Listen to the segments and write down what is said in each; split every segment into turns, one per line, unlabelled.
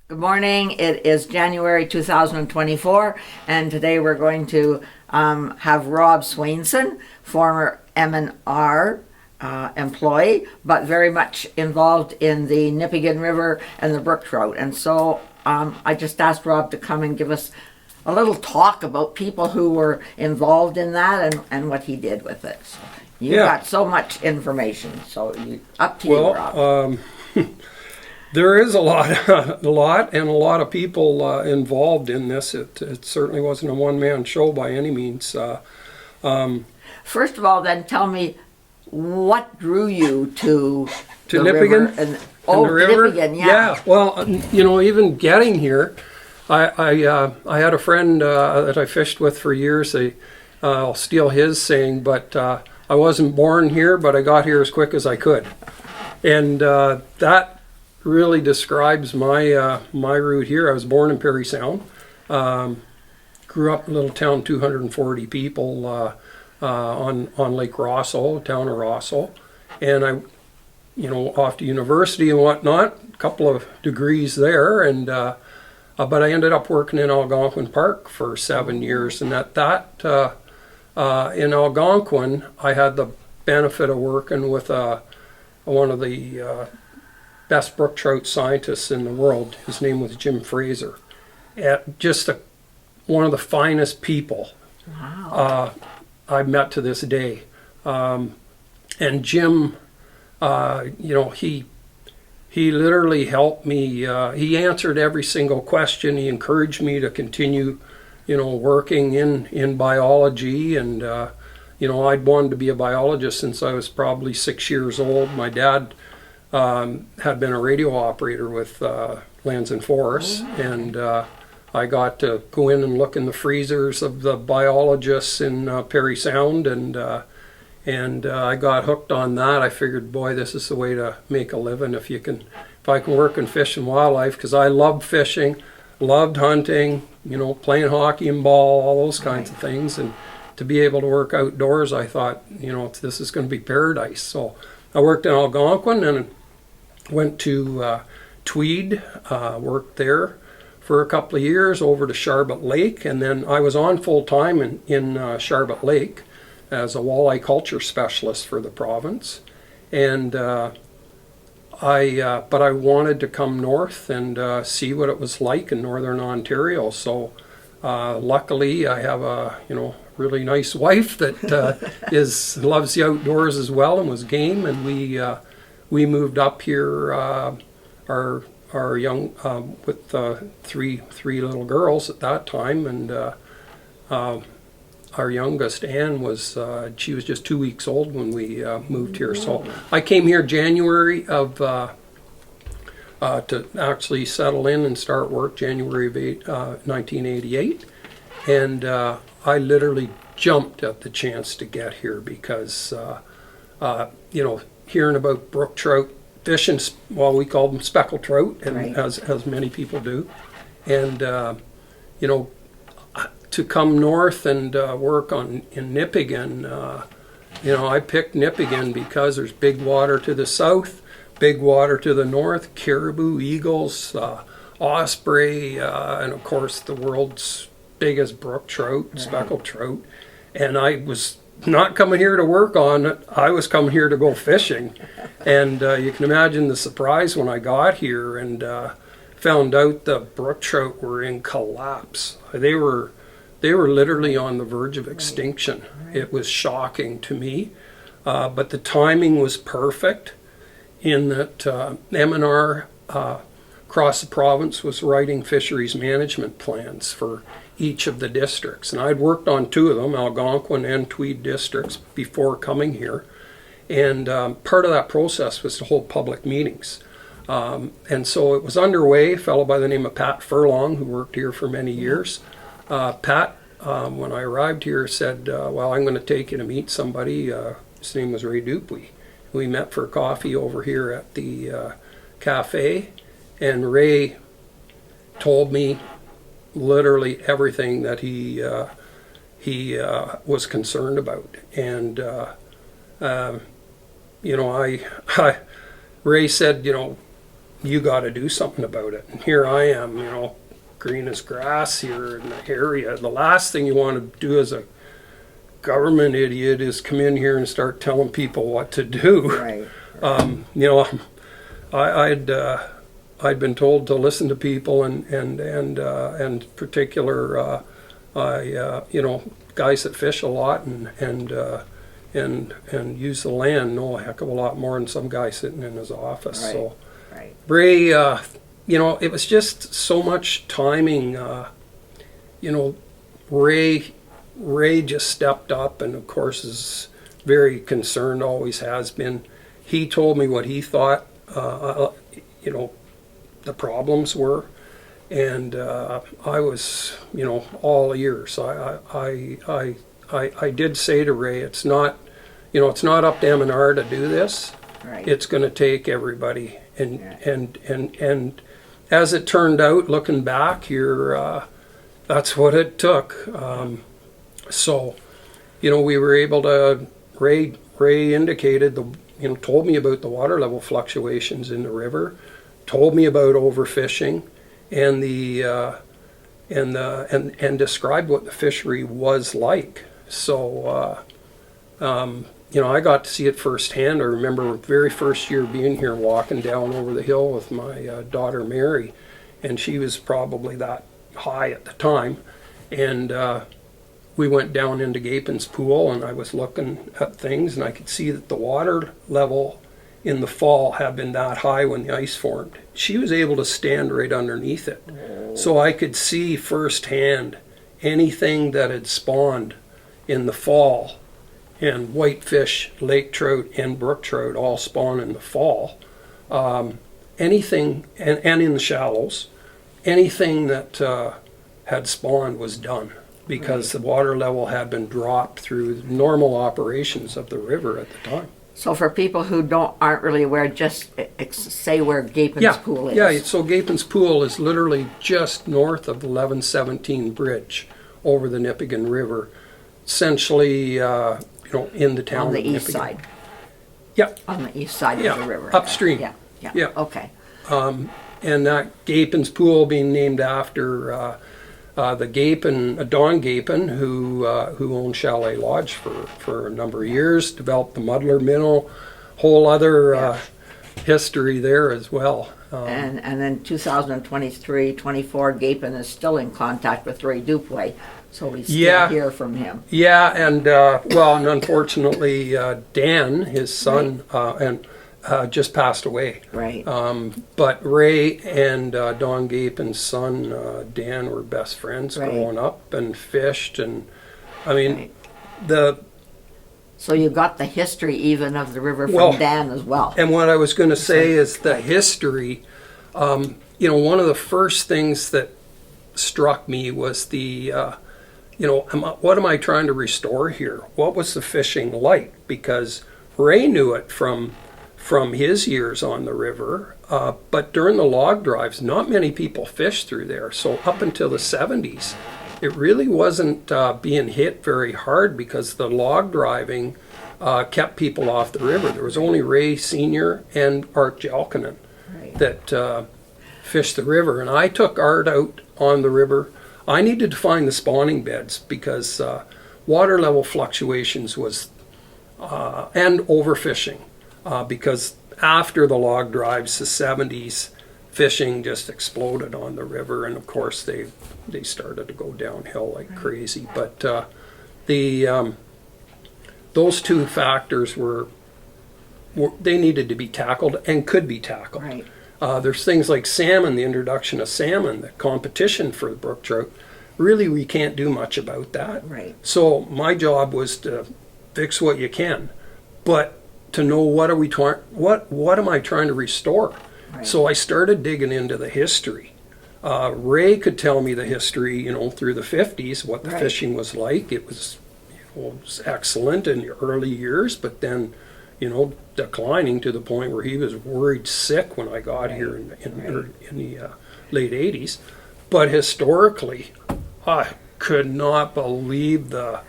Good morning. It is January 2024, and today we're going to have Rob Swainson, former M&R employee, but very much involved in the Nipigon River and the brook trout. And so I just asked Rob to come and give us a little talk about people who were involved in that and what he did with it. So you got so much information, so up to you, Rob.
There is a lot and a lot of people involved in this. It certainly wasn't a one-man show by any means.
First of all, then tell me what drew you to the
Nipigon?
River and the river? Nipigon,
Yeah, well, even getting here, I had a friend that I fished with for years. I'll steal his saying, but I wasn't born here, but I got here as quick as I could. And that really describes my my route here. I was born in Parry Sound, grew up in a little town, 240 people on Lake Rosso, town of Rosso, and I, off to university and whatnot, a couple of degrees there, and but I ended up working in Algonquin Park for 7 years, and in Algonquin I had the benefit of working with one of the best brook trout scientists in the world. His name was Jim Fraser. Just one of the finest people I've met to this day. And Jim, he literally helped me. He answered every single question. He encouraged me to continue, working in biology. And I'd wanted to be a biologist since I was probably 6 years old. My dad had been a radio operator with Lands and Forests, and I got to go in and look in the freezers of the biologists in Parry Sound, and I got hooked on that. I figured, boy, this is the way to make a living if I can work in fish and wildlife, because I loved fishing, loved hunting, playing hockey and ball, all those kinds of things, and to be able to work outdoors, I thought, this is going to be paradise. So I worked in Algonquin and went to Tweed, worked there for a couple of years, over to Sharbot Lake, and then I was on full-time in Sharbot Lake as a walleye culture specialist for the province. And but I wanted to come north and see what it was like in northern Ontario. So luckily I have a really nice wife that loves the outdoors as well and was game, and we moved up here, our young with three little girls at that time, and our youngest Anne she was just 2 weeks old when we moved here. So I came here January of to actually settle in and start work, January of 1988, and I literally jumped at the chance to get here because hearing about brook trout, fishing, well, we call them speckled trout, and
right,
as many people do, and to come north and work in Nipigon, I picked Nipigon because there's big water to the south, big water to the north, caribou, eagles, osprey, and of course the world's biggest brook trout, speckled trout. And I was not coming here to work on it, I was coming here to go fishing. And you can imagine the surprise when I got here and found out the brook trout were in collapse. They were literally on the verge of extinction. It was shocking to me, but the timing was perfect in that M&R across the province was writing fisheries management plans for each of the districts. And I'd worked on two of them, Algonquin and Tweed districts, before coming here. And part of that process was to hold public meetings. And so it was underway. A fellow by the name of Pat Furlong, who worked here for many years. Pat, when I arrived here, said, well, I'm going to take you to meet somebody. His name was Ray Dupuy. We met for coffee over here at the cafe, and Ray told me literally everything that he was concerned about. And Ray said, you got to do something about it. And here I am, green as grass here in the area. The last thing you want to do as a government idiot is come in here and start telling people what to do.
Right.
I'd been told to listen to people and particular guys that fish a lot and use the land know a heck of a lot more than some guy sitting in his office.
Right.
So
Right.
Ray, it was just so much timing. Ray just stepped up, and of course is very concerned, always has been. He told me what he thought, the problems were, and I was, all ears. I did say to Ray, it's not up to M&R to do this.
Right.
It's going to take everybody, and as it turned out, looking back here, that's what it took. So, we were able to. Ray indicated told me about the water level fluctuations in the river, told me about overfishing, and and described what the fishery was like. So, I got to see it firsthand. I remember the very first year being here, walking down over the hill with my daughter Mary, and she was probably that high at the time, and we went down into Gapin's pool, and I was looking at things, and I could see that the water level in the fall had been that high when the ice formed. She was able to stand right underneath it. So I could see firsthand anything that had spawned in the fall, and whitefish, lake trout, and brook trout all spawn in the fall. Anything, and in the shallows, anything that had spawned was done, because the water level had been dropped through normal operations of the river at the time.
So for people who aren't really aware, just say where Gapin's pool is.
Yeah, so Gapin's pool is literally just north of 1117 Bridge over the Nipigon River, essentially, in the town
On the
of
east
Nipigon.
side.
Yeah.
On the east side of the river.
Upstream.
Yeah. Okay.
And that Gapin's pool being named after the Gapin, Don Gapin, who owned Chalet Lodge for a number of years, developed the Muddler Mill, whole other history there as well.
And then 2023-24, Gapin is still in contact with Ray Dupuy, so we still hear from him.
Yeah, and and unfortunately, Dan, his son, just passed away.
Right.
But Ray and Don Gapin's son, Dan, were best friends growing up and fished. And I mean,
So you got the history even of the river from Dan as well.
And what I was going to say is the history, one of the first things that struck me was the, what am I trying to restore here? What was the fishing like? Because Ray knew it from his years on the river, but during the log drives, not many people fished through there. So up until the 70s, it really wasn't being hit very hard because the log driving kept people off the river. There was only Ray Sr. and Art Jalkanen that fished the river. And I took Art out on the river. I needed to find the spawning beds because water level fluctuations was, and overfishing. Because after the log drives, the 70s, fishing just exploded on the river, and of course they started to go downhill like crazy. But those two factors they needed to be tackled and could be tackled.
Right.
There's things like salmon, the introduction of salmon, the competition for the brook trout. Really, we can't do much about that.
Right.
So my job was to fix what you can, but to know what am I trying to restore?
Right.
So I started digging into the history. Ray could tell me the history, through the 50s, what the fishing was like. It was, was excellent in the early years, but then, declining to the point where he was worried sick when I got here in the late 80s. But historically, I could not believe the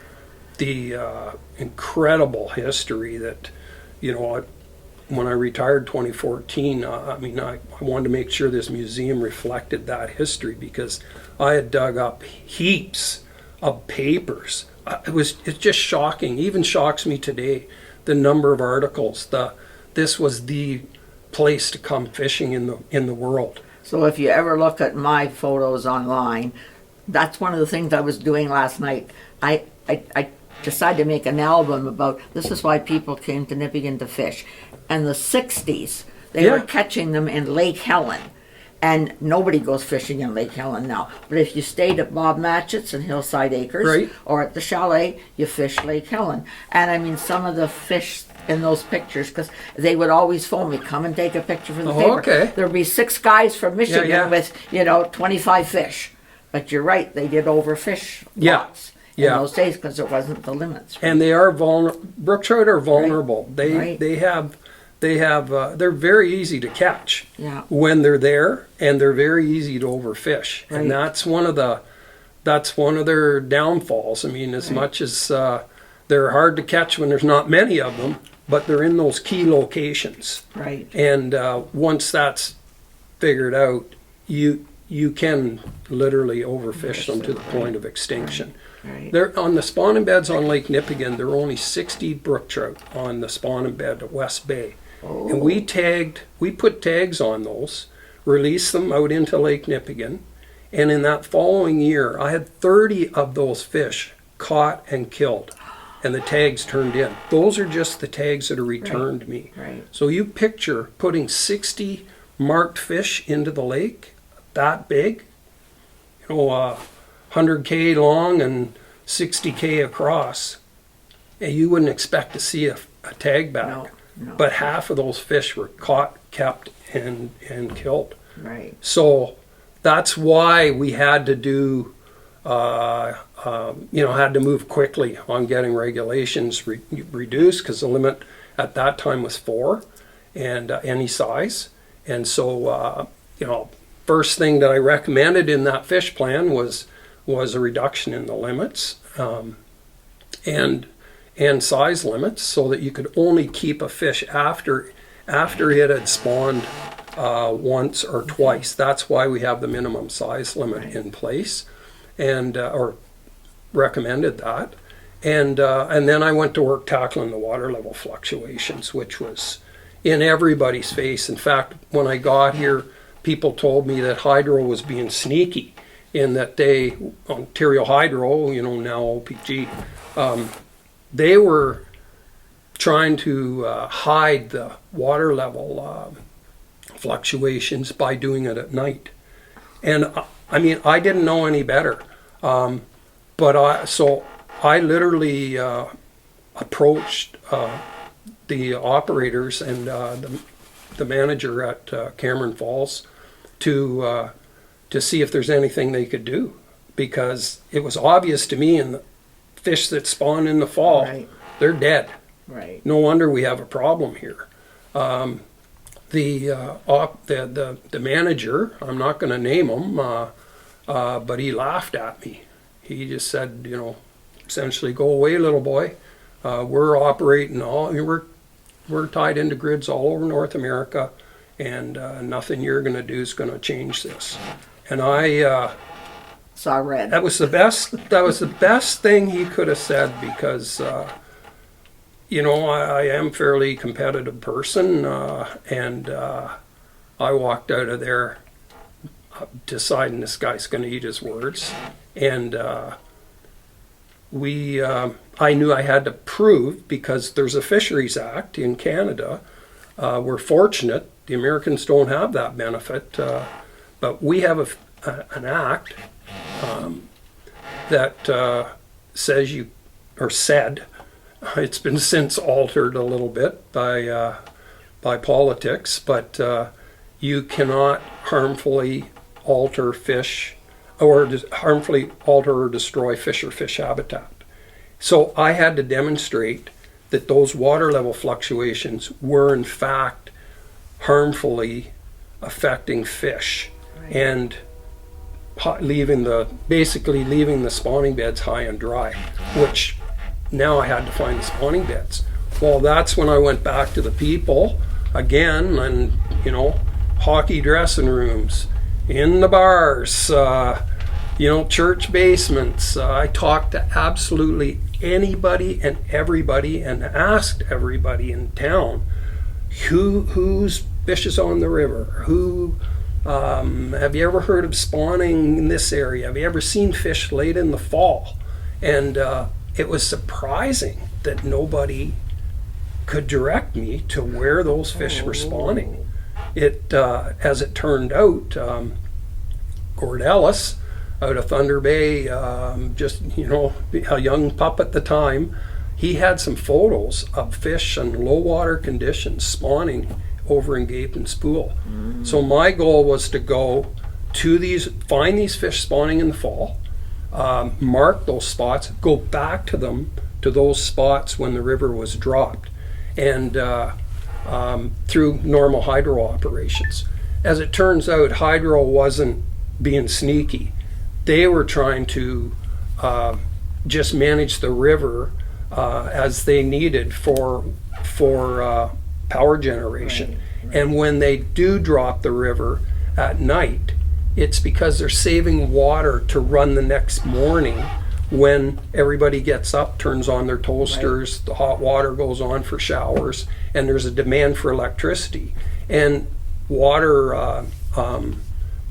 incredible history that, when I retired 2014, I wanted to make sure this museum reflected that history, because I had dug up heaps of papers. It's just shocking. Even shocks me today, the number of articles. This was the place to come fishing in the world.
So if you ever look at my photos online, that's one of the things I was doing last night. I decided to make an album about this is why people came to Nipigon to fish. And the 60s, they were catching them in Lake Helen. And nobody goes fishing in Lake Helen now. But if you stayed at Bob Matchett's in Hillside Acres,
right,
or at the chalet, you fish Lake Helen. And I mean, some of the fish in those pictures, because they would always phone me, come and take a picture for the paper.
Okay.
There'd be 6 guys from Michigan with, 25 fish. But you're right, they did overfish lots in those days because there wasn't the limits. Right?
And they are vulnerable. Brook trout are vulnerable.
Right.
They're very easy to catch when they're there, and they're very easy to overfish. Right. And that's one of their downfalls. I mean, as much as they're hard to catch when there's not many of them, but they're in those key locations.
Right.
And once that's figured out, you can literally overfish them to the point of extinction.
Right.
They're on the spawning beds on Lake Nipigon. There are only 60 brook trout on the spawning bed at West Bay.
Oh.
And we put tags on those, released them out into Lake Nipigon, and in that following year, I had 30 of those fish caught and killed, and the tags turned in. Those are just the tags that are returned to me.
Right.
So you picture putting 60 marked fish into the lake, that big, 100K long and 60K across, and you wouldn't expect to see a tag back.
No.
But half of those fish were caught, kept, and killed.
Right.
So that's why we had to do, had to move quickly on getting regulations reduced, because the limit at that time was 4, and any size. And so, first thing that I recommended in that fish plan was a reduction in the limits and size limits, so that you could only keep a fish after it had spawned once or twice. That's why we have the minimum size limit in place, and or recommended that. And then I went to work tackling the water level fluctuations, which was in everybody's face. In fact, when I got here, people told me that Hydro was being sneaky, in that Ontario Hydro, now OPG, they were trying to hide the water level fluctuations by doing it at night. And I didn't know any better. But I literally approached the operators and the manager at Cameron Falls to see if there's anything they could do, because it was obvious to me in the fish that spawn in the fall, they're dead.
Right.
No wonder we have a problem here. The manager, I'm not going to name him, but he laughed at me. He just said, essentially, go away, little boy. We're operating we're tied into grids all over North America, and nothing you're going to do is going to change this. And I
saw red.
That was the best. That was the best thing he could have said, because I am fairly competitive person, and I walked out of there deciding this guy's going to eat his words, and I knew I had to prove, because there's a Fisheries Act in Canada. We're fortunate; the Americans don't have that benefit, but we have an act that says said. It's been since altered a little bit by politics, but you cannot harmfully alter fish, or harmfully alter or destroy fish or fish habitat. So I had to demonstrate that those water level fluctuations were in fact harmfully affecting fish, and basically leaving the spawning beds high and dry, which now I had to find the spawning beds. Well, that's when I went back to the people again, and hockey dressing rooms, in the bars, church basements. I talked to absolutely anybody and everybody and asked everybody in town whose fishes on the river, have you ever heard of spawning in this area, have you ever seen fish late in the fall? And it was surprising that nobody could direct me to where those fish were spawning. As it turned out, Gord Ellis out of Thunder Bay, just a young pup at the time, he had some photos of fish in low water conditions spawning over in Gapin's Pool. So my goal was to go to find these fish spawning in the fall, mark those spots, go back to those spots when the river was dropped, and through normal hydro operations. As it turns out, hydro wasn't being sneaky. They were trying to just manage the river as they needed for power generation. Right. And when they do drop the river at night, it's because they're saving water to run the next morning when everybody gets up, turns on their toasters, right. The hot water goes on for showers, and there's a demand for electricity. And water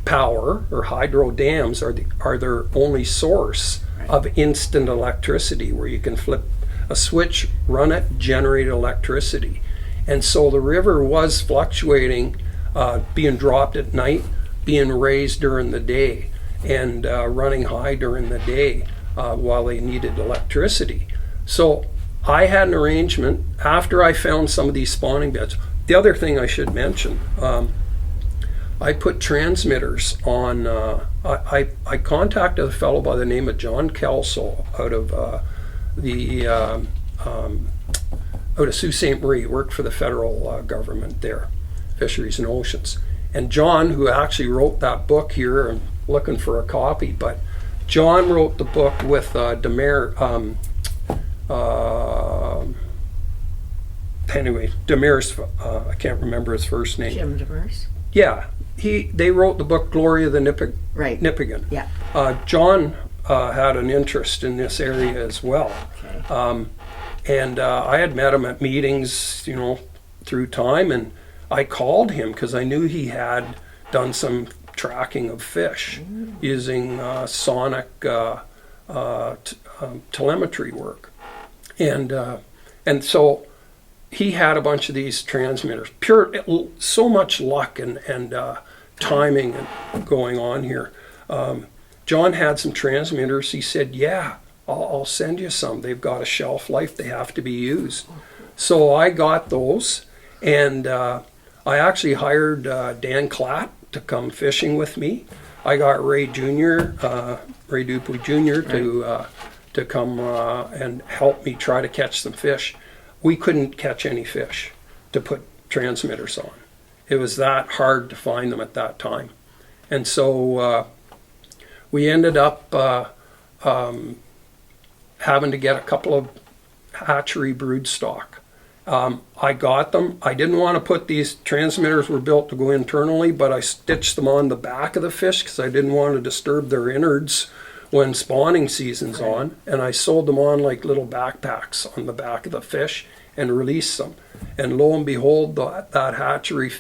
power or hydro dams are their only source of instant electricity, where you can flip a switch, run it, generate electricity. And so the river was fluctuating, being dropped at night, being raised during the day, and running high during the day while they needed electricity. So I had an arrangement after I found some of these spawning beds. The other thing I should mention, I put transmitters on. I contacted a fellow by the name of John Kelso out of Sault Ste. Marie, worked for the federal government there, Fisheries and Oceans. And John, who actually wrote that book here, I'm looking for a copy, but John wrote the book with Demers. I can't remember his first name.
Jim Demers.
Yeah, they wrote the book Glory of the Nipigon.
Yeah.
John had an interest in this area as well. Okay. And I had met him at meetings, through time, and I called him because I knew he had done some tracking of fish using sonic telemetry work. And so he had a bunch of these transmitters. So much luck and timing and going on here. John had some transmitters. He said, yeah, I'll send you some. They've got a shelf life. They have to be used. So I got those, and I actually hired Dan Klatt to come fishing with me. I got Ray Dupuy Jr. to come and help me try to catch some fish. We couldn't catch any fish to put transmitters on. It was that hard to find them at that time. And so we ended up having to get a couple of hatchery broodstock. I got them. I didn't want to put these transmitters were built to go internally, but I stitched them on the back of the fish because I didn't want to disturb their innards when spawning season's on. And I sewed them on like little backpacks on the back of the fish and released them. And lo and behold, that hatchery,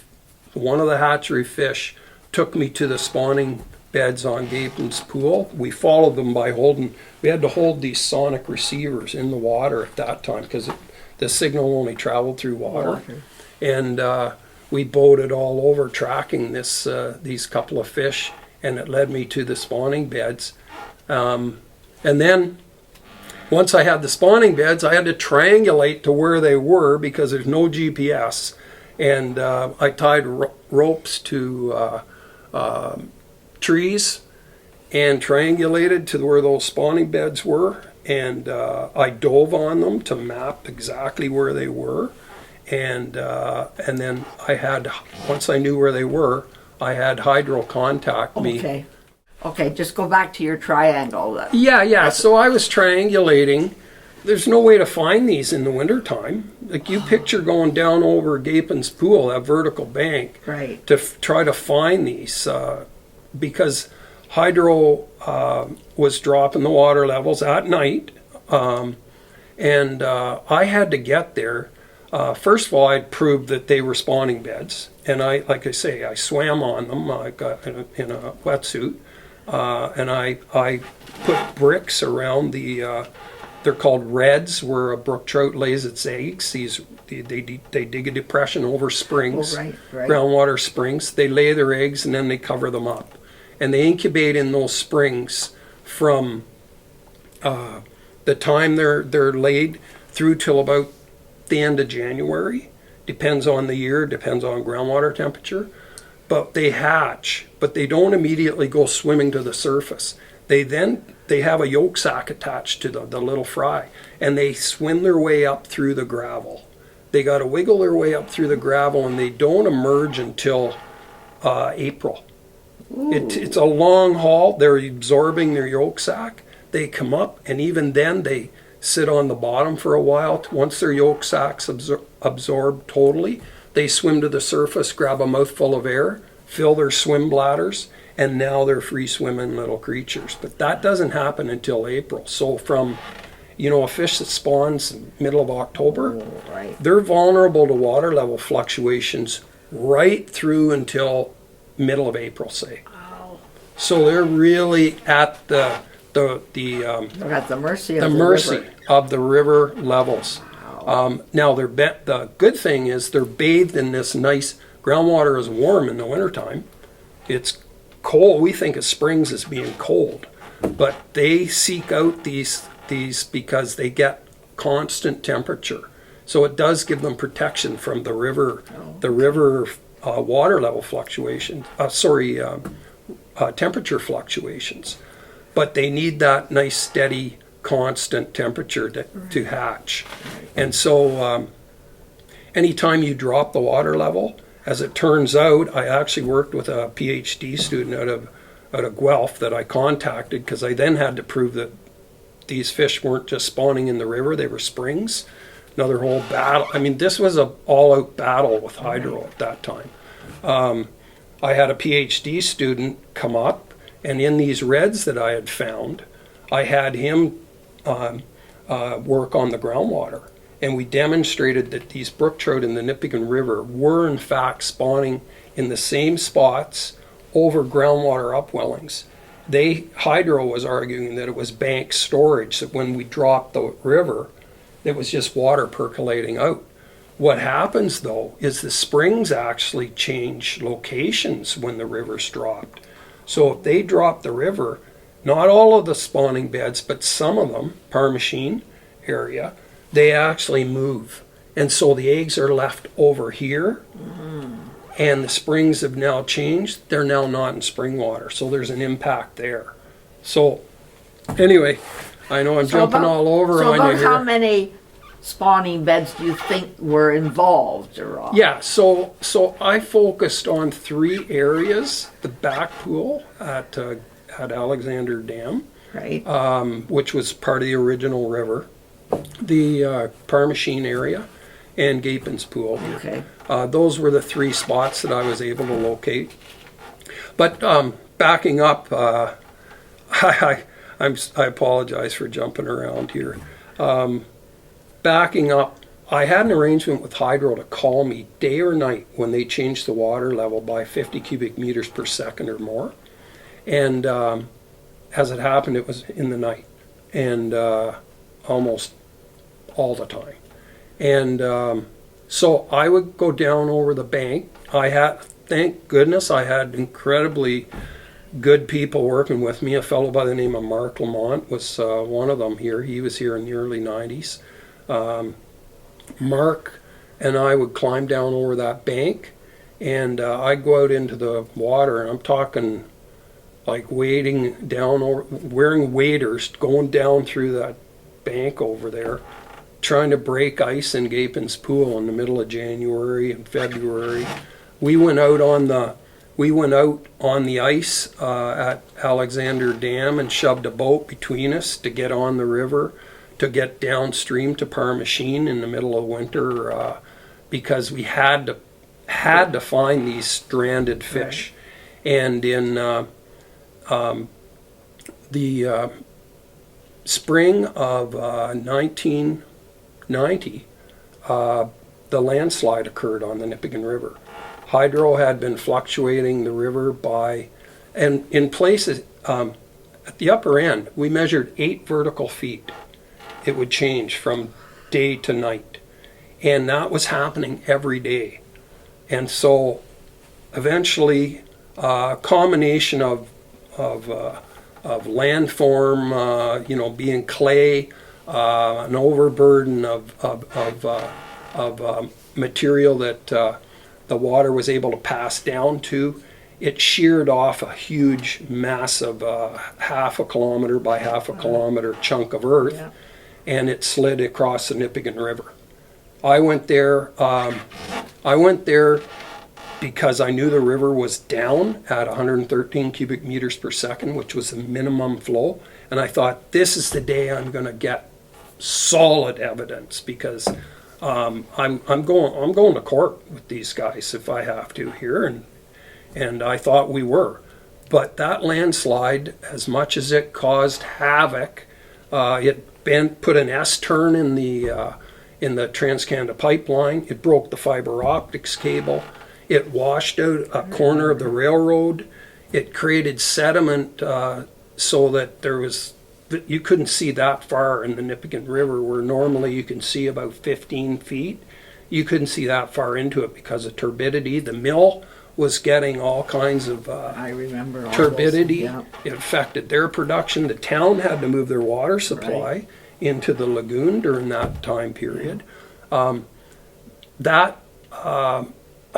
one of the hatchery fish took me to the spawning beds on Gapin's Pool. We followed them by we had to hold these sonic receivers in the water at that time because the signal only traveled through water. And we boated all over tracking these couple of fish, and it led me to the spawning beds. And then once I had the spawning beds, I had to triangulate to where they were because there's no GPS. And I tied ropes to trees and triangulated to where those spawning beds were. And I dove on them to map exactly where they were. And then once I knew where they were, I had Hydro contact me.
Okay, just go back to your triangle.
Yeah. So I was triangulating there's no way to find these in the wintertime. Like you picture going down over Gapin's Pool, that vertical bank,
Right.
to try to find these because hydro was dropping the water levels at night, and I had to get there. First of all, I'd proved that they were spawning beds, and like I say, I swam on them. I got in a wetsuit, and I put bricks around the. They're called reds, where a brook trout lays its eggs. They dig a depression over springs,
Oh, right.
groundwater springs. They lay their eggs and then they cover them up, and they incubate in those springs from the time they're laid through till about the end of January. Depends on the year, depends on groundwater temperature. But they hatch, but they don't immediately go swimming to the surface. They have a yolk sac attached to the little fry, and they swim their way up through the gravel. They got to wiggle their way up through the gravel, and they don't emerge until April. It's a long haul. They're absorbing their yolk sac. They come up, and even then they sit on the bottom for a while. Once their yolk sacs absorb totally, they swim to the surface, grab a mouthful of air, fill their swim bladders, and now they're free swimming little creatures. But that doesn't happen until April. So from, a fish that spawns middle of October,
Right.
they're vulnerable to water level fluctuations right through until middle of April, say.
Wow.
So they're really at the
They're at the mercy of
the
the
mercy
river.
of the river levels. Now the good thing is they're bathed in this nice groundwater is warm in the wintertime. It's cold. We think of springs as being cold, but they seek out these because they get constant temperature. So it does give them protection from the river water level fluctuations. Temperature fluctuations. But they need that nice steady constant temperature to hatch. And so anytime you drop the water level, as it turns out, I actually worked with a PhD student out of Guelph that I contacted, because I then had to prove that these fish weren't just spawning in the river, they were springs. Another whole battle. I mean, this was an all-out battle with hydro at that time. I had a PhD student come up, and in these reds that I had found, I had him work on the groundwater. And we demonstrated that these brook trout in the Nipigon River were in fact spawning in the same spots over groundwater upwellings. Hydro was arguing that it was bank storage, that when we dropped the river, it was just water percolating out. What happens though is the springs actually change locations when the river's dropped. So if they drop the river, not all of the spawning beds, but some of them, Parmachine area, they actually move. And so the eggs are left over here, and the springs have now changed. They're now not in spring water, so there's an impact there. So anyway, I know I'm jumping all over on you
about
here.
how many spawning beds do you think were involved, Rob?
Yeah, so I focused on 3 areas: the back pool at Alexander Dam,
Right.
which was part of the original river, the Parmachine area, and Gapin's Pool here.
Okay.
Those were the 3 spots that I was able to locate. But backing up, I apologize for jumping around here. Backing up, I had an arrangement with Hydro to call me day or night when they changed the water level by 50 cubic meters per second or more. And as it happened, it was in the night, and almost all the time. And so I would go down over the bank. Thank goodness, I had incredibly good people working with me. A fellow by the name of Mark Lamont was one of them here. He was here in the early 90s. Mark and I would climb down over that bank, and I'd go out into the water, and I'm talking like wading down over, wearing waders, going down through that bank over there, trying to break ice in Gapin's Pool in the middle of January and February. We went out on the ice at Alexander Dam and shoved a boat between us to get on the river to get downstream to Parmachine in the middle of winter because we had to find these stranded fish. Right. And in the spring of 1990, the landslide occurred on the Nipigon River. Hydro had been fluctuating the river and in places, at the upper end, we measured 8 vertical feet. It would change from day to night. And that was happening every day. And so eventually, a combination of landform, being clay, an overburden of material that the water was able to pass down to, it sheared off a huge, massive half a kilometer by half a kilometer chunk of earth, yeah. And it slid across the Nipigon River. I went there because I knew the river was down at 113 cubic meters per second, which was the minimum flow, and I thought, this is the day I'm going to get solid evidence, because I'm going to court with these guys if I have to here, and I thought we were. But that landslide, as much as it caused havoc, it put an S-turn in the Trans-Canada pipeline. It broke the fiber optics cable. It washed out a corner of the railroad. It created sediment so that you couldn't see that far in the Nipigon River, where normally you can see about 15 feet. You couldn't see that far into it because of turbidity. The mill was getting all kinds of
I remember all
turbidity.
Those, yeah.
It affected their production. The town had to move their water supply into the lagoon during that time period.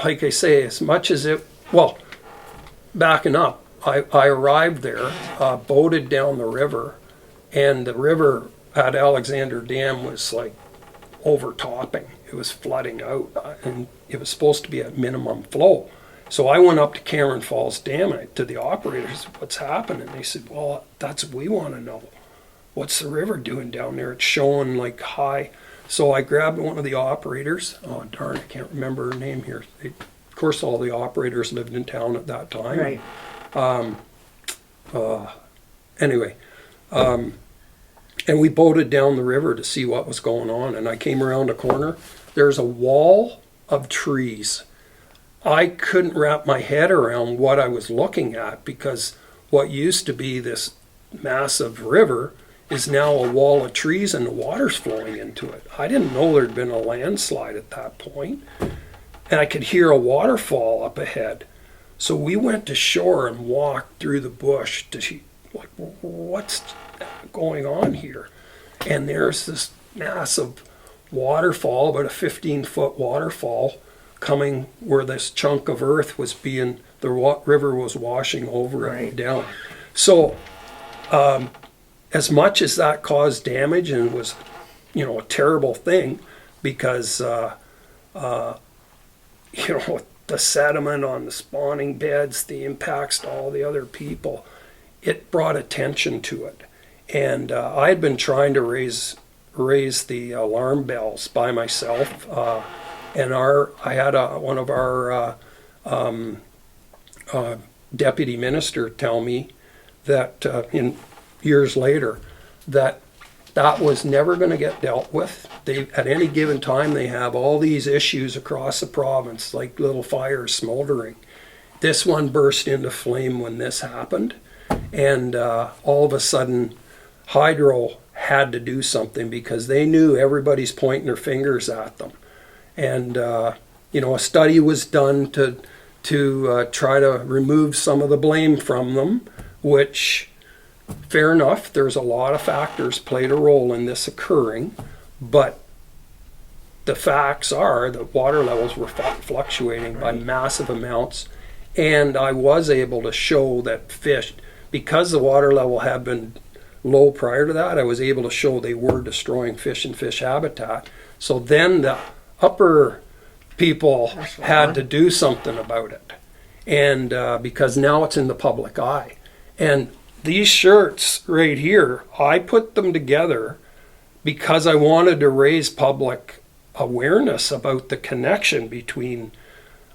Like I say, as much as backing up, I arrived there, boated down the river, and the river at Alexander Dam was like overtopping. It was flooding out, and it was supposed to be at minimum flow. So I went up to Cameron Falls Dam and to the operators, what's happening? They said, well, that's what we want to know. What's the river doing down there? It's showing like high. So I grabbed one of the operators. Oh, darn, I can't remember her name here. Of course, all the operators lived in town at that time.
Right.
Anyway, and we boated down the river to see what was going on. And I came around a corner. There's a wall of trees. I couldn't wrap my head around what I was looking at, because what used to be this massive river is now a wall of trees and the water's flowing into it. I didn't know there'd been a landslide at that point. And I could hear a waterfall up ahead. So we went to shore and walked through the bush to see, like, what's going on here? And there's this massive waterfall, about a 15-foot waterfall, coming where this chunk of earth was the river was washing over it and down. So as much as that caused damage and was, a terrible thing, because, the sediment on the spawning beds, the impacts to all the other people, it brought attention to it. And I had been trying to raise the alarm bells by myself. And I had one of our deputy minister tell me that in years later that was never going to get dealt with. At any given time, they have all these issues across the province, like little fires smoldering. This one burst into flame when this happened, and all of a sudden, Hydro had to do something because they knew everybody's pointing their fingers at them. And a study was done to try to remove some of the blame from them, which, fair enough, there's a lot of factors played a role in this occurring, but the facts are that water levels were fluctuating by massive amounts, and I was able to show that fish, because the water level had been low prior to that, I was able to show they were destroying fish and fish habitat. So then the upper people had to do something about it, and because now it's in the public eye. And these shirts right here, I put them together because I wanted to raise public awareness about the connection between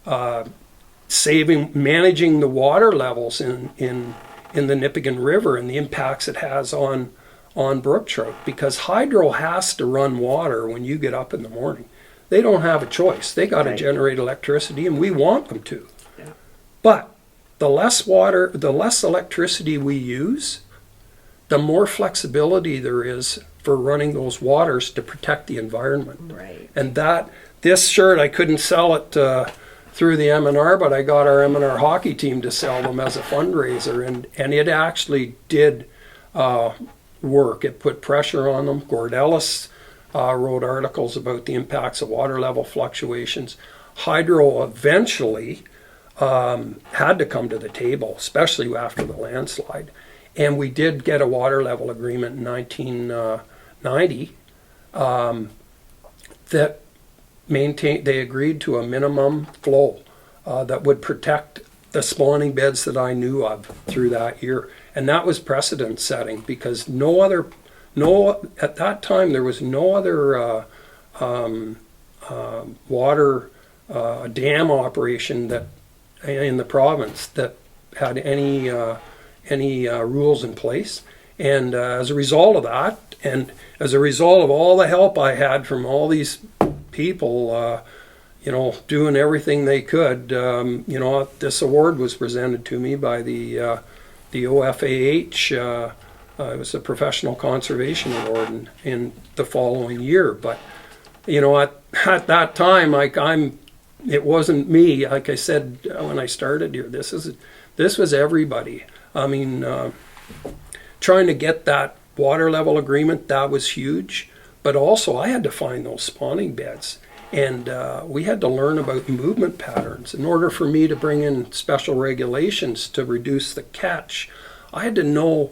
managing the water levels in the Nipigon River and the impacts it has on brook trout, because hydro has to run water when you get up in the morning. They don't have a choice. They got to generate electricity, and we want them to.
Yeah.
But the less electricity we use, the more flexibility there is for running those waters to protect the environment.
Right.
And this shirt, I couldn't sell it through the M&R, but I got our M&R hockey team to sell them as a fundraiser, and it actually did work. It put pressure on them. Gord Ellis wrote articles about the impacts of water level fluctuations. Hydro eventually had to come to the table, especially after the landslide. And we did get a water level agreement in 1990 that they agreed to a minimum flow that would protect the spawning beds that I knew of through that year. And that was precedent setting, because at that time there was no other water dam operation that in the province that had any rules in place. And as a result of that, and as a result of all the help I had from all these people, doing everything they could, this award was presented to me by the OFAH. It was a professional conservation award in the following year. But at that time, it wasn't me. Like I said when I started here, this was everybody. I mean, trying to get that water level agreement, that was huge. But also, I had to find those spawning beds. And we had to learn about movement patterns. In order for me to bring in special regulations to reduce the catch, I had to know,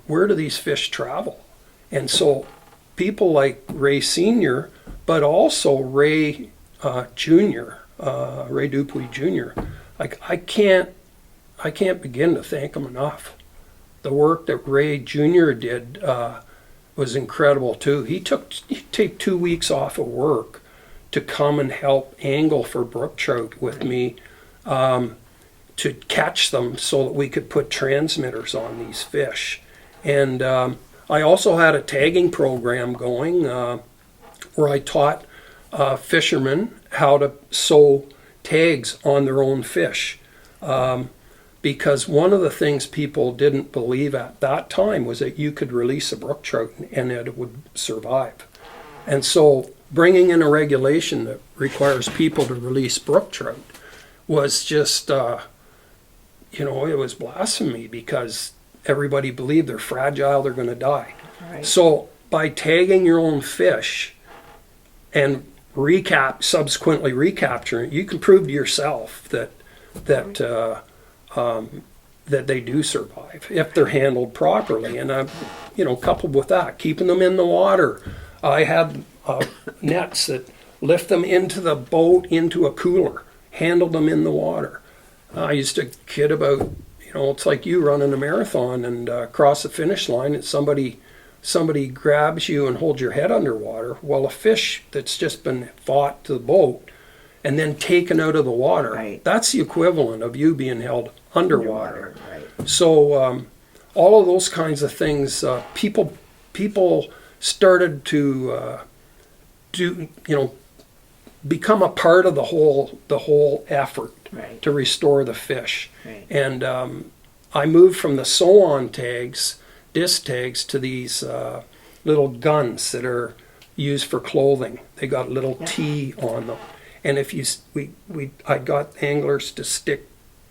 where do these fish travel? And so people like Ray Sr., but also Ray Jr., Ray Dupuy Jr., like I can't begin to thank him enough. The work that Ray Jr. did was incredible too. He'd take 2 weeks off of work to come and help angle for brook trout with me, to catch them so that we could put transmitters on these fish. And I also had a tagging program going where I taught fishermen how to sew tags on their own fish. Because one of the things people didn't believe at that time was that you could release a brook trout and it would survive. And so bringing in a regulation that requires people to release brook trout was just, it was blasphemy, because everybody believed they're fragile, they're going to die.
Right.
So by tagging your own fish and subsequently recapturing it, you can prove to yourself that they do survive if they're handled properly. And coupled with that, keeping them in the water. I had nets that lift them into the boat, into a cooler, handled them in the water. I used to kid about, it's like you running a marathon and cross the finish line and somebody grabs you and holds your head underwater. Well, a fish that's just been fought to the boat and then taken out of the water,
right,
that's the equivalent of you being held underwater.
Right.
So all of those kinds of things, people started to become a part of the whole effort,
right,
to restore the fish.
Right.
And I moved from the sew-on tags, disc tags, to these little guns that are used for clothing. They got a little T on them. And I got anglers to stick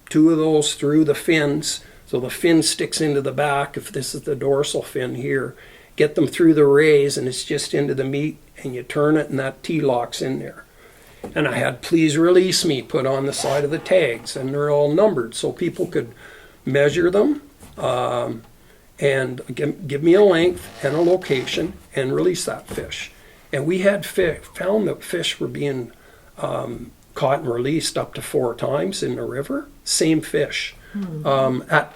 2 of those through the fins, so the fin sticks into the back. If this is the dorsal fin here, get them through the rays, and it's just into the meat, and you turn it, and that T locks in there. And I had "Please Release Me" put on the side of the tags, and they're all numbered, so people could measure them and give me a length and a location and release that fish. And we had found that fish were being caught and released up to 4 times in the river, same fish. Back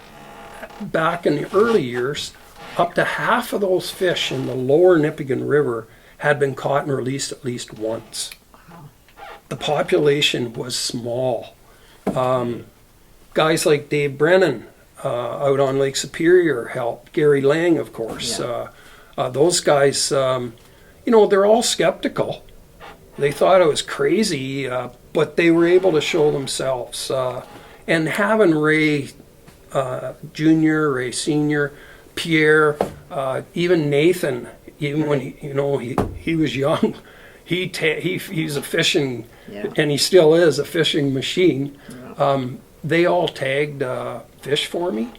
in the early years, up to half of those fish in the lower Nipigon River had been caught and released at least once. The population was small. Guys like Dave Brennan out on Lake Superior helped. Gary Lang, of course.
Yeah.
Those guys, they're all skeptical. They thought it was crazy, but they were able to show themselves. And having Ray Jr., Ray Sr., Pierre, even Nathan, even when he was young, he's a fishing, and he still is a fishing machine. Yeah. They all tagged fish for me,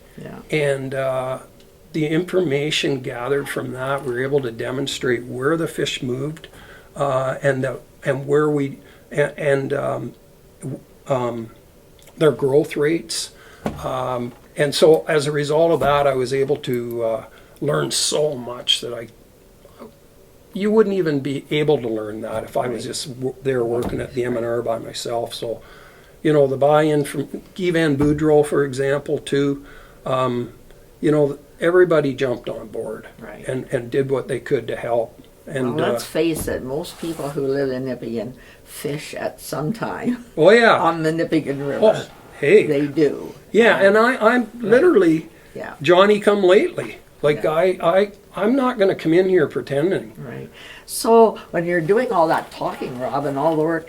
and the information gathered from that, we were able to demonstrate where the fish moved, and where we and their growth rates. And so as a result of that, I was able to learn so much that you wouldn't even be able to learn that if I was just there working at the M&R by myself. So, the buy-in from Guy Van Boudreau, for example, too, everybody jumped on board and did what they could to help. And
well, let's face it, most people who live in Nipigon fish at some time on the Nipigon River.
Oh, hey.
They do.
Yeah, and I'm literally Johnny come lately. Like I'm not going to come in here pretending.
Right. So when you're doing all that talking, Rob, and all the work,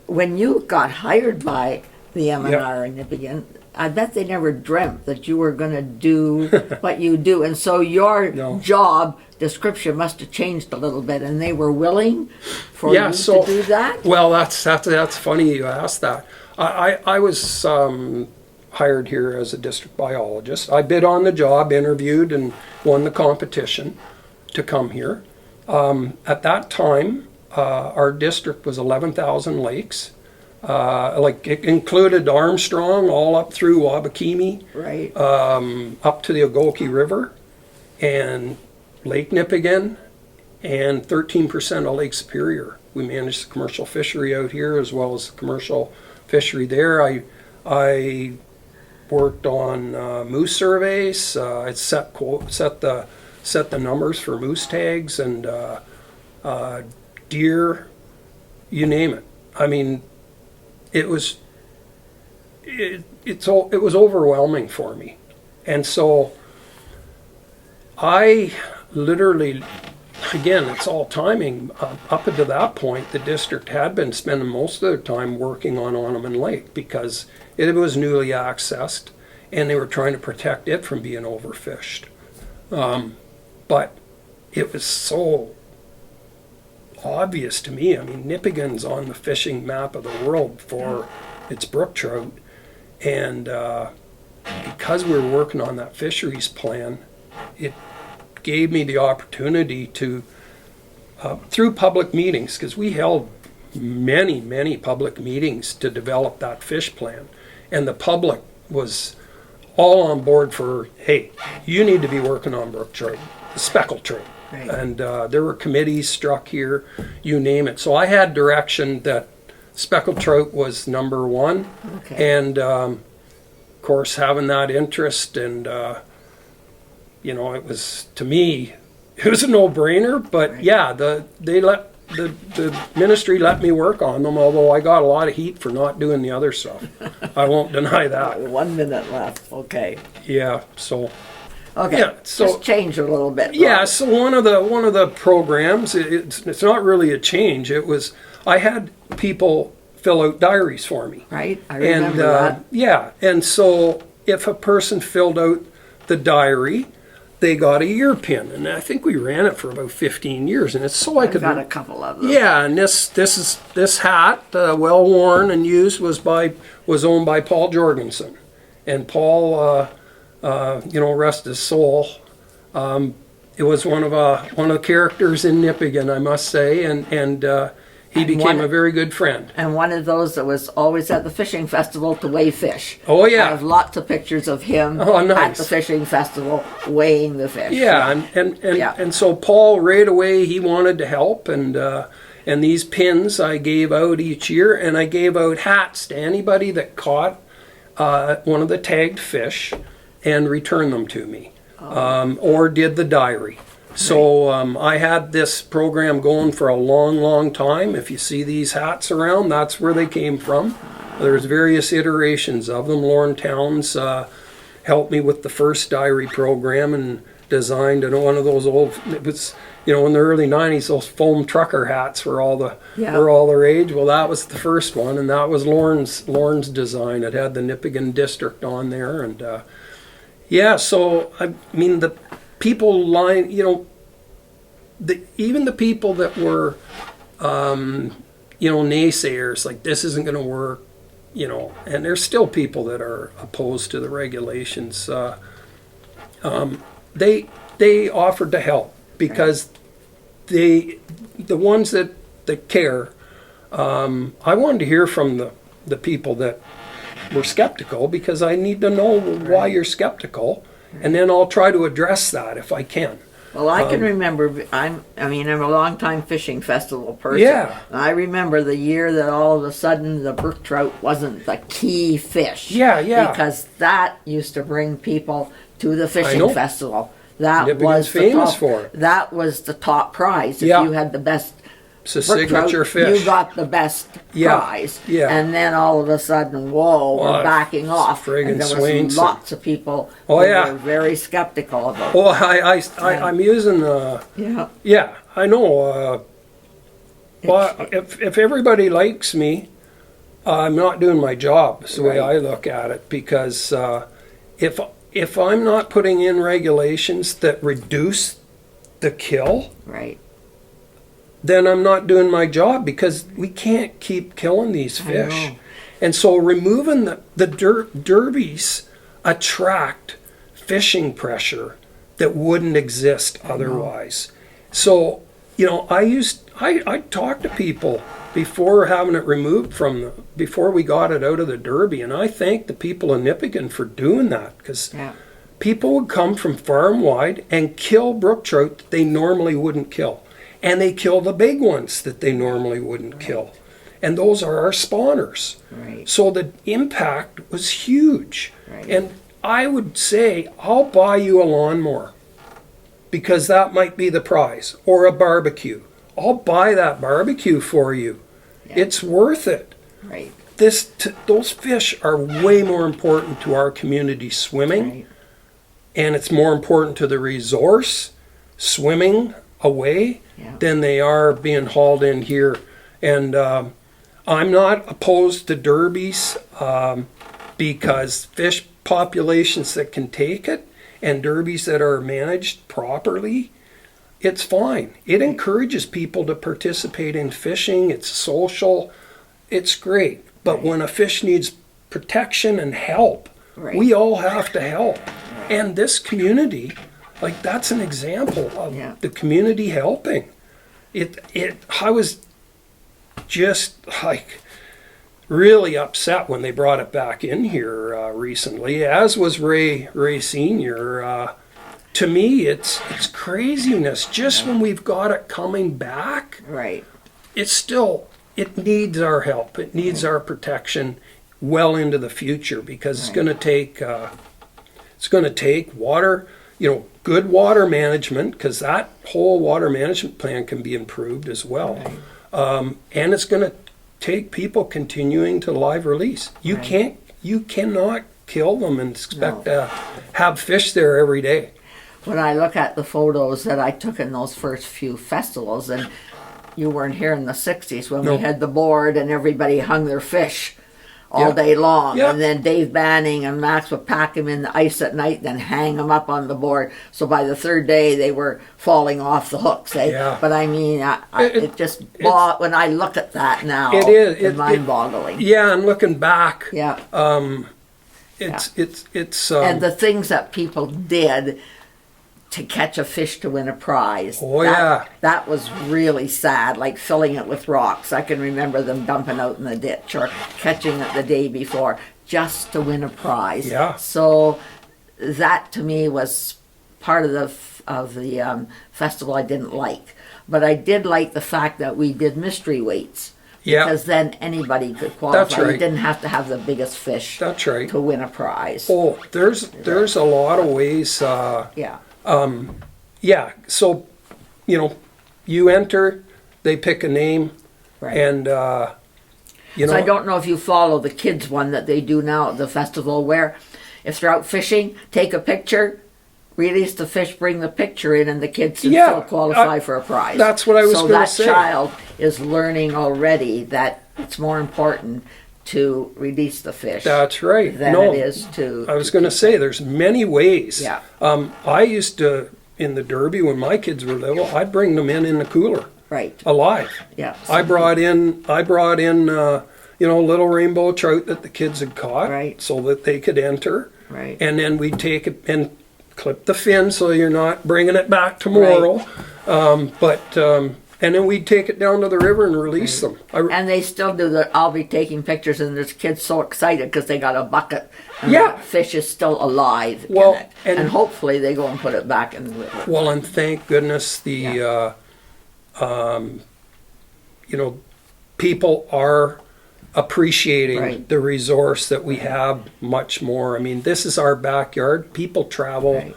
when you got hired by the M&R in Nipigon, I bet they never dreamt that you were going to do what you do. And so your job description must have changed a little bit, and they were willing for you to do that?
Well, that's funny you asked that. I was hired here as a district biologist. I bid on the job, interviewed, and won the competition to come here. At that time, our district was 11,000 lakes. It included Armstrong, all up through Wabakimi, up to the Ogoki River, and Lake Nipigon, and 13% of Lake Superior. We managed the commercial fishery out here as well as the commercial fishery there. I worked on moose surveys. I set the numbers for moose tags and deer, you name it. I mean, it was overwhelming for me, and so I literally, again, it's all timing. Up until that point, the district had been spending most of their time working on Onaman Lake because it was newly accessed, and they were trying to protect it from being overfished. But it was so obvious to me. I mean, Nipigon's on the fishing map of the world for its brook trout, and because we were working on that fisheries plan, it gave me the opportunity to, through public meetings, because we held many public meetings to develop that fish plan, and the public was all on board for, hey, you need to be working on brook trout, the speckled trout. Right. And there were committees struck here, you name it. So I had direction that speckled trout was number one. Okay. And, of course, having that interest and, it was, to me, it was a no-brainer. But, the ministry let me work on them, although I got a lot of heat for not doing the other stuff. I won't deny that.
1 minute left. Okay.
Yeah, so...
Okay, so just change a little bit.
Yeah, right? So one of the programs, it's not really a change. It was, I had people fill out diaries for me.
Right, I remember that.
Yeah, and so if a person filled out the diary, they got a year pin, and I think we ran it for about 15 years, and it's so I could
got a couple of them.
Yeah, and this hat, well worn and used, was owned by Paul Jorgensen, and Paul. Rest his soul. It was one of the characters in Nipigon, I must say, and he became a very good friend.
And one of those that was always at the fishing festival to weigh fish.
Oh yeah,
I have lots of pictures of him at the fishing festival weighing the fish.
Yeah, and so Paul right away he wanted to help, and these pins I gave out each year, and I gave out hats to anybody that caught one of the tagged fish and return them to me. or did the diary. So I had this program going for a long, long time. If you see these hats around, that's where they came from. There's various iterations of them. Lauren Towns helped me with the first diary program and designed one of those old, it was, in the early 90s, those foam trucker hats were all the rage. Well, that was the first one, and that was Lauren's design. It had the Nipigon district on there, and so I mean the people even the people that were naysayers, like this isn't going to work, and there's still people that are opposed to the regulations. They offered to help because the ones that care. I wanted to hear from the people that were skeptical, because I need to know why you're skeptical, and then I'll try to address that if I can.
Well, I can remember, I'm a long-time fishing festival person.
Yeah.
And I remember the year that all of a sudden the brook trout wasn't the key fish.
Yeah.
Because that used to bring people to the fishing festival. That
Nipigon's
was
famous for it.
That was the top prize. If you had the best
it's a signature fish.
You got the best prize.
Yeah.
And then all of a sudden, we're backing off. And there was
Swainson.
lots of people who were very skeptical about it.
Oh, I'm using I know. Well, if everybody likes me, I'm not doing my job. Is the way I look at it, because if I'm not putting in regulations that reduce the kill, then I'm not doing my job, because we can't keep killing these fish. And so removing the derbies attract fishing pressure that wouldn't exist otherwise. So, I talked to people before having it removed before we got it out of the derby, and I thank the people in Nipigon for doing that, because people would come from farm wide and kill brook trout that they normally wouldn't kill. And they kill the big ones that they normally wouldn't kill. And those are our spawners. So the impact was huge. And I would say, I'll buy you a lawnmower, because that might be the prize, or a barbecue. I'll buy that barbecue for you. It's worth it. Those fish are way more important to our community swimming, and it's more important to the resource swimming away than they are being hauled in here. And I'm not opposed to derbies, because fish populations that can take it, and derbies that are managed properly, it's fine. It encourages people to participate in fishing. It's social. It's great. But when a fish needs protection and help, we all have to help. And this community, that's an example of the community helping. I was just really upset when they brought it back in here recently, as was Ray Senior. To me, it's craziness. Just when we've got it coming back, it needs our help. It needs our protection well into the future, because it's going to take water. Good water management, because that whole water management plan can be improved as well. And it's going to take people continuing to live release. You cannot kill them and expect to have fish there every day.
When I look at the photos that I took in those first few festivals, and you weren't here in the 60s when we had the board and everybody hung their fish all day long. And then Dave Banning and Max would pack them in the ice at night, then hang them up on the board. So by the third day, they were falling off the hooks. But I mean, when I look at that now, it's mind-boggling.
And looking back,
it's and the things that people did to catch a fish to win a prize. That was really sad, like filling it with rocks. I can remember them dumping out in the ditch or catching it the day before just to win a prize. So that to me was part of the festival I didn't like. But I did like the fact that we did mystery weights
Yeah.
Because then anybody could qualify.
That's right.
You didn't have to have the biggest fish
That's right.
to win a prize.
Oh, there's a lot of ways.
Yeah,
Yeah. So, you enter, they pick a name,
right.
and
So I don't know if you follow the kids one that they do now at the festival, where if they're out fishing, take a picture, release the fish, bring the picture in, and the kids can
Yeah,
still qualify for a prize.
that's what I was
so
gonna
that
say.
child is learning already that it's more important to release the fish
That's right.
than
No,
it is to.
I was going to say there's many ways.
Yeah.
I used to in the Derby when my kids were little. I'd bring them in the cooler
Right.
alive.
Yeah.
I brought in little rainbow trout that the kids had caught,
Right.
so that they could enter.
Right.
And then we'd take it and clip the fin so you're not bringing it back tomorrow. And then we'd take it down to the river and release them.
And they still do the. I'll be taking pictures, and there's kids so excited because they got a bucket. And
Yeah.
the fish is still alive
Well,
in it,
and-
and hopefully they go and put it back in the river.
Well, and thank goodness people are appreciating
Right.
the resource that we have much more. I mean, this is our backyard. People travel
Right.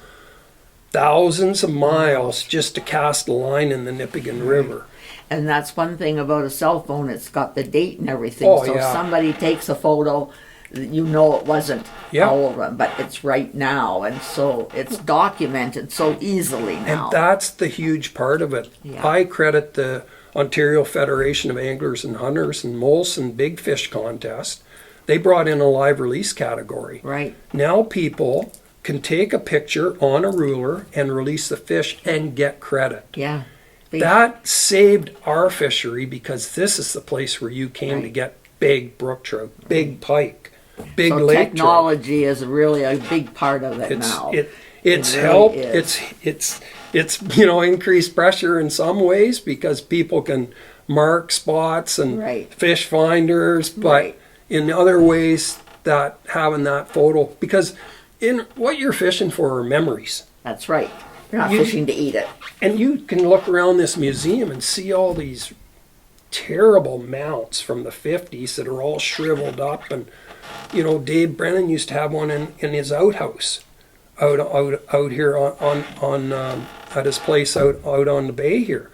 thousands of miles just to cast a line in the Nipigon River.
And that's one thing about a cell phone, it's got the date and everything.
Oh,
so
yeah.
if somebody takes a photo, you know it wasn't
Yeah.
all over, but it's right now. And so it's documented so easily now.
And that's the huge part of it.
Yeah.
I credit the Ontario Federation of Anglers and Hunters and Molson Big Fish Contest. They brought in a live release category.
Right.
Now people can take a picture on a ruler and release the fish and get credit.
Yeah.
That saved our fishery because this is the place where you came to
Right.
get big brook trout, big pike, big
So
lake trout.
technology is really a big part of it now.
It's
It really
helped.
is.
It's increased pressure in some ways because people can mark spots and
Right.
fish finders, but
Right.
in other ways that having that photo, because in what you're fishing for are memories.
That's right. You're not
You-
fishing to eat it.
And you can look around this museum and see all these terrible mounts from the 50s that are all shriveled up. And, Dave Brennan used to have one in his outhouse out here on at his place out on the bay here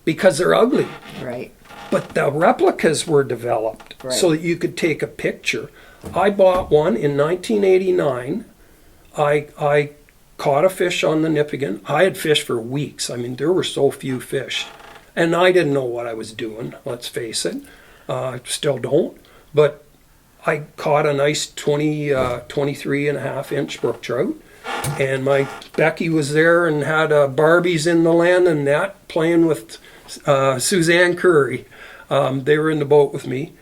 because they're ugly.
Right.
But the replicas were developed so that you could take a picture. I bought one in 1989. I caught a fish on the Nipigon. I had fished for weeks. I mean, there were so few fish. And I didn't know what I was doing, let's face it. I still don't. But I caught a nice 23 and a half inch brook trout. And my Becky was there and had Barbies in the landing net playing with Suzanne Curry. They were in the boat with me.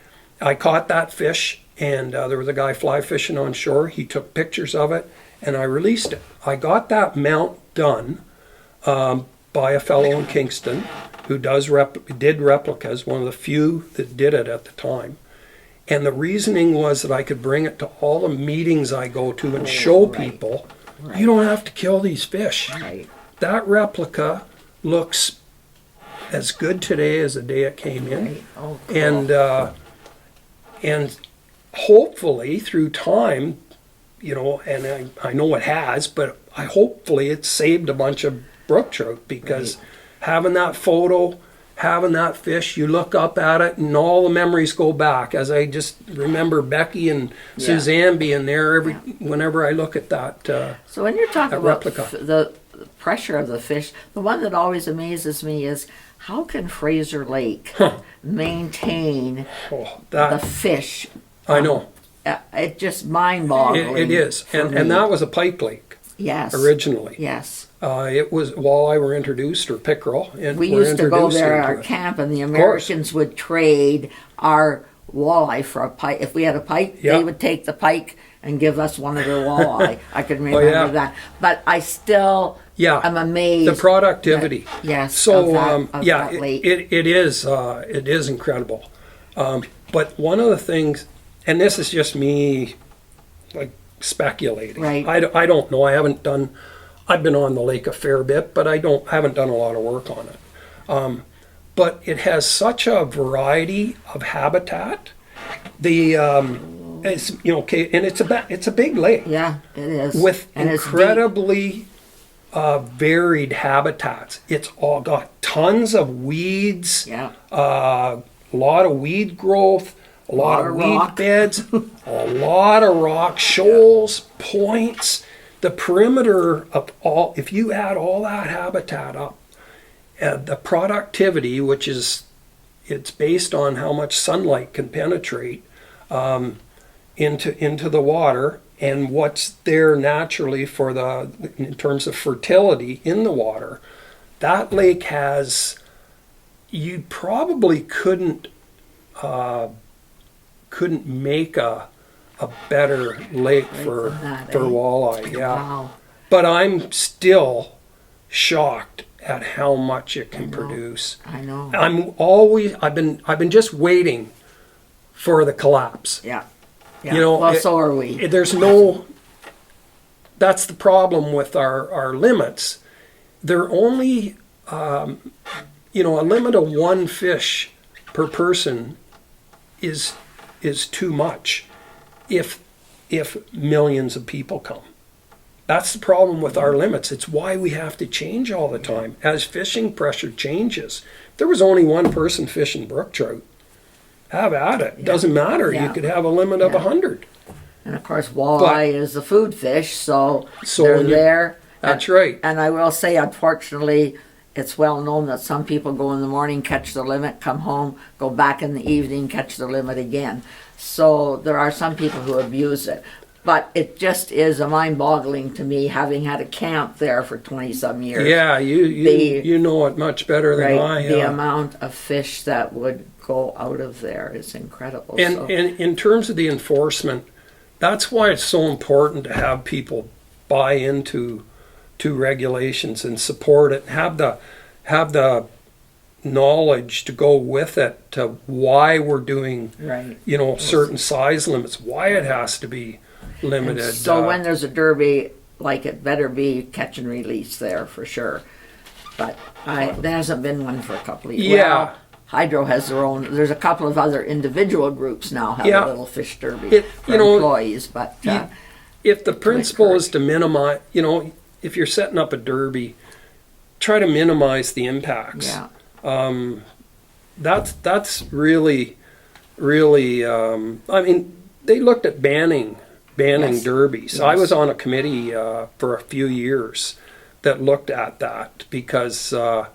I caught that fish, and there was a guy fly fishing on shore. He took pictures of it, and I released it. I got that mount done by a fellow in Kingston who did replicas, one of the few that did it at the time. And the reasoning was that I could bring it to all the meetings I go to and show people, you don't have to kill these fish.
Right.
That replica looks as good today as the day it came in.
Right. Oh, cool.
And hopefully through time, and I know it has, but hopefully it saved a bunch of brook trout because having that photo, having that fish, you look up at it and all the memories go back. As I just remember Becky and Suzanne being there whenever I look at that.
So when you're talking
that
about
replica.
the pressure of the fish, the one that always amazes me is how can Fraser Lake maintain the fish?
I know.
It's just mind-boggling.
It is. And that was a pike lake.
Yes.
Originally.
Yes.
It was walleye were introduced, or pickerel. And
We
were
used to go
introduced
there at
into
our
it.
camp, and the Americans would trade our walleye for a pike. If we had a pike,
Yeah.
they would take the pike and give us one of their walleye. I can remember
yeah.
that. But I still am amazed.
The productivity.
Yes.
So
of that lake.
it is incredible. But one of the things, and this is just me, like speculating.
Right.
I don't know. I've been on the lake a fair bit, but I haven't done a lot of work on it. but it has such a variety of habitat. The it's, you know, okay, and it's a big lake.
Yeah, it is.
With
and
incredibly varied habitats. It's all got tons of weeds.
Yeah.
A lot of weed growth. A lot of weed
rock.
beds. A lot of rock shoals, points. The perimeter of all. If you add all that habitat up, the productivity, which is, it's based on how much sunlight can penetrate into the water, and what's there naturally for in terms of fertility in the water. That lake has, you probably couldn't make a better lake for walleye. Yeah.
Wow.
But I'm still shocked at how much it can produce.
I know.
I've been just waiting for the collapse.
Yeah. Yeah.
You know,
well, so are we.
That's the problem with our limits. They're only, a limit of one fish per person is too much if millions of people come. That's the problem with our limits. It's why we have to change all the time as fishing pressure changes. If there was only one person fishing brook trout, have at it. It doesn't matter.
Yeah.
You could have a limit of 100.
And of course, walleye is a food fish, so they're
you-
there.
That's right.
And I will say, unfortunately, it's well known that some people go in the morning, catch the limit, come home, go back in the evening, catch the limit again. So there are some people who abuse it. But it just is a mind-boggling to me, having had a camp there for 20-some years.
Yeah, you know it much better than I.
The amount of fish that would go out of there is incredible.
And in terms of the enforcement, that's why it's so important to have people buy into regulations and support it. Have the knowledge to go with it, to why we're doing certain size limits, why it has to be limited.
And so when there's a derby, like, it better be catch and release there for sure. But there hasn't been one for a couple of years.
Yeah.
Well, Hydro has their own. There's a couple of other individual groups now have a little fish derby for employees. But
if the principle is to minimize, if you're setting up a derby, try to minimize the impacts.
Yeah.
That's really. I mean, they looked at banning derbies.
Yes.
I was on a committee for a few years that looked at that because the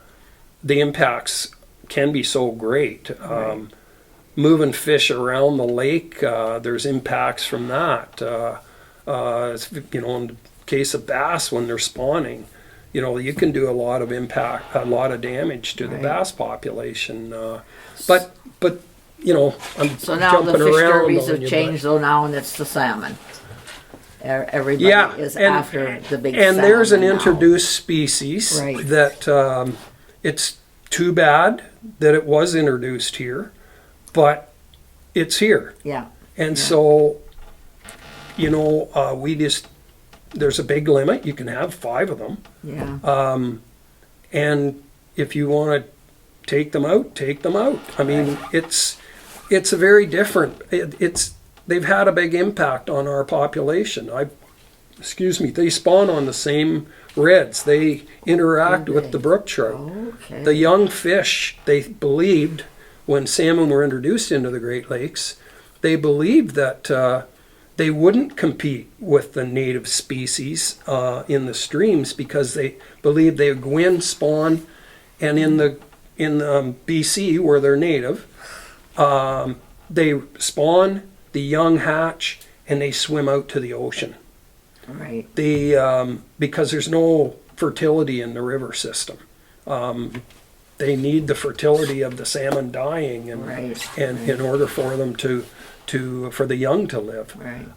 impacts can be so great. Moving fish around the lake, there's impacts from that. In the case of bass, when they're spawning, you can do a lot of damage to the bass population. But I'm
So now
jumping
the fish
around
derbies
on
have
you,
changed, though, now, and it's the salmon. Everybody is
and,
after the big
and
salmon
there's an
now.
introduced species
Right.
that it's too bad that it was introduced here, but it's here.
Yeah.
And so, there's a big limit. You can have 5 of them.
Yeah.
And if you want to take them out, take them out. I mean, it's a very different, they've had a big impact on our population. They spawn on the same reds. They interact with the brook trout.
Okay.
The young fish, they believed, when salmon were introduced into the Great Lakes, they believed that they wouldn't compete with the native species in the streams because they believed they would go in, spawn, and in the BC where they're native, they spawn, the young hatch, and they swim out to the ocean.
Right.
Because there's no fertility in the river system. They need the fertility of the salmon dying and in order for them for the young to live.
Right.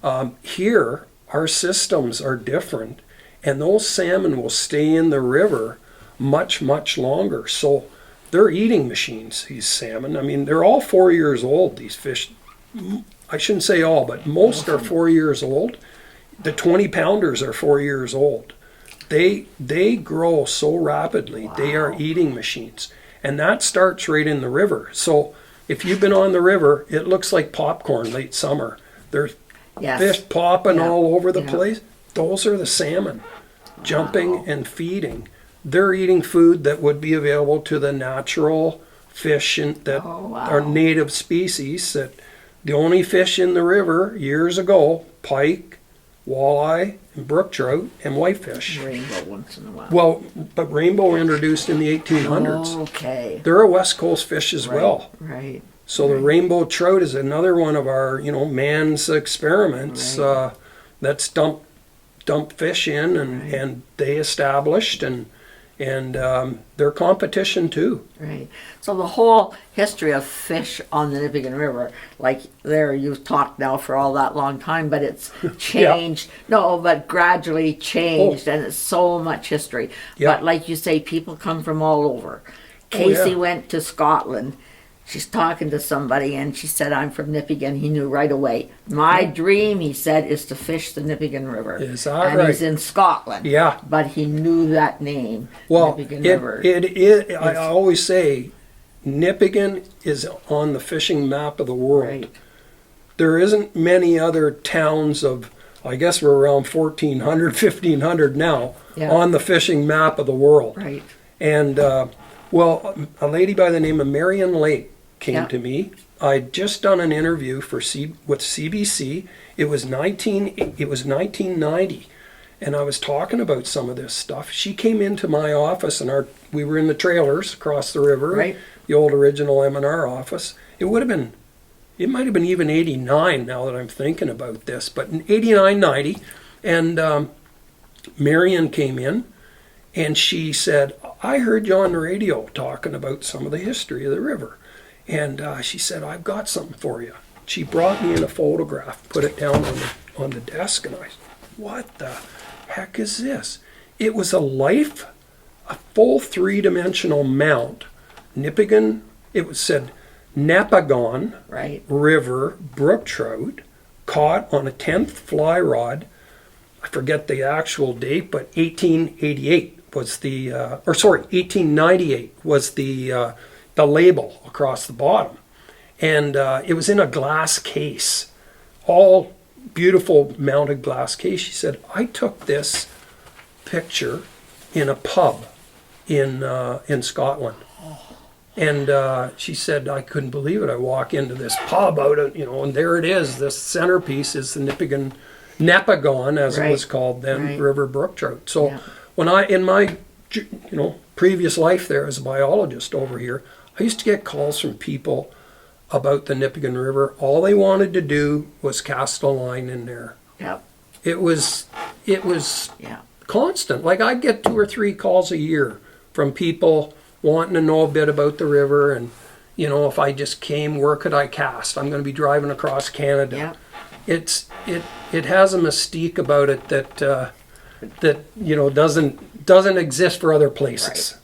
Here, our systems are different, and those salmon will stay in the river much, much longer. So they're eating machines, these salmon. I mean, they're all 4 years old, these fish. I shouldn't say all, but most are 4 years old. The 20-pounders are 4 years old. They grow so rapidly. Wow. They are eating machines. And that starts right in the river. So if you've been on the river, it looks like popcorn late summer. There's
Yes.
fish popping
Yeah.
all over the
Yeah.
place. Those are the salmon jumping and feeding. They're eating food that would be available to the natural fish that
Oh, wow.
are native species. That the only fish in the river years ago, pike, walleye, and brook trout, and whitefish.
Rainbow once in a while.
Well, but rainbow were introduced in the 1800s.
Okay.
They're a West Coast fish as well.
Right.
So the rainbow trout is another one of our, man's experiments.
Right.
That's dump fish in, and they established, and they're competition too.
Right. So the whole history of fish on the Nipigon River, like there you've talked now for all that long time, but it's changed. No, but gradually changed, and it's so much history.
Yeah.
But like you say, people come from all over.
Oh,
Casey
yeah.
went to Scotland. She's talking to somebody, and she said, "I'm from Nipigon." He knew right away. My dream, he said, is to fish the Nipigon River.
Is that
and
right?
he's in Scotland.
Yeah.
But he knew that name,
Well,
Nipigon River.
I always say Nipigon is on the fishing map of the world.
Right.
There isn't many other towns of, I guess we're around 1,400, 1,500 now,
Yeah.
on the fishing map of the world.
Right.
And, well, a lady by the name of Marion Lake came
Yeah.
to me. I'd just done an interview with CBC. It was 1990, and I was talking about some of this stuff. She came into my office, and we were in the trailers across the river,
Right.
the old original M&R office. It might have been even 89 now that I'm thinking about this, but in 89, 90, and Marion came in, and she said, "I heard you on the radio talking about some of the history of the river." And she said, "I've got something for you." She brought me in a photograph, put it down on the desk, and I said, "What the heck is this?" It was a full three-dimensional mount. Nipigon, said Nipigon
Right.
River brook trout caught on a 10th fly rod. I forget the actual date, but 1888 was 1898 was the label across the bottom. And it was in a glass case, all beautiful mounted glass case. She said, "I took this picture in a pub in Scotland." And she said, "I couldn't believe it. I walk into this pub and there it is. This centerpiece is the Nipigon, as it was called then,
Right.
river brook trout." So
Yeah.
when in my previous life there as a biologist over here, I used to get calls from people about the Nipigon River. All they wanted to do was cast a line in there.
Yep.
It was
Yeah.
constant. Like I'd get 2 or 3 calls a year from people wanting to know a bit about the river, and if I just came, where could I cast? I'm going to be driving across Canada.
Yeah.
It has a mystique about it that doesn't exist for other places.
Right.